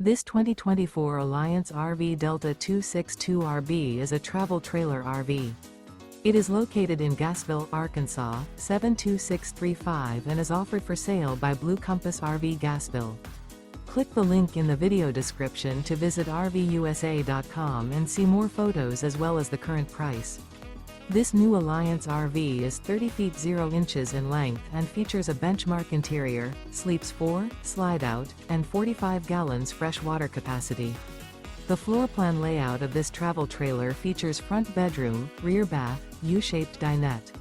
This 2024 Alliance RV Delta 262RB is a travel trailer RV. It is located in Gassville, Arkansas, 72635 and is offered for sale by Blue Compass RV Gassville. Click the link in the video description to visit RVUSA.com and see more photos as well as the current price. This new Alliance RV is 30 feet 0 inches in length and features a benchmark interior, sleeps 4, slide-out, and 45 gallons fresh water capacity. The floor plan layout of this travel trailer features front bedroom, rear bath, U-shaped dinette.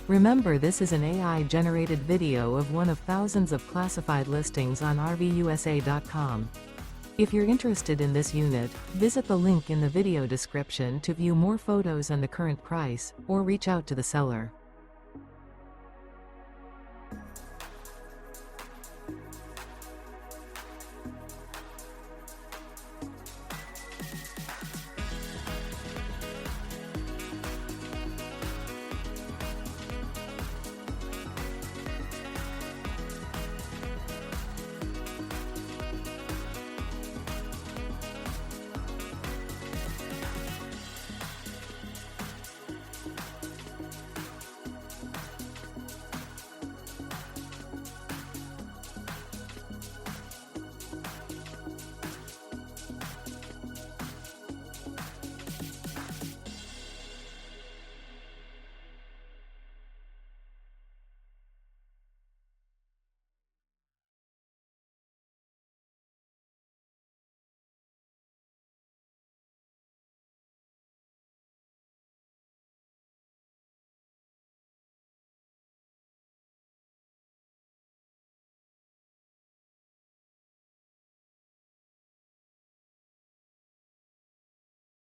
Remember, this is an AI-generated video of one of thousands of classified listings on RVUSA.com. If you're interested in this unit, visit the link in the video description to view more photos and the current price, or reach out to the seller.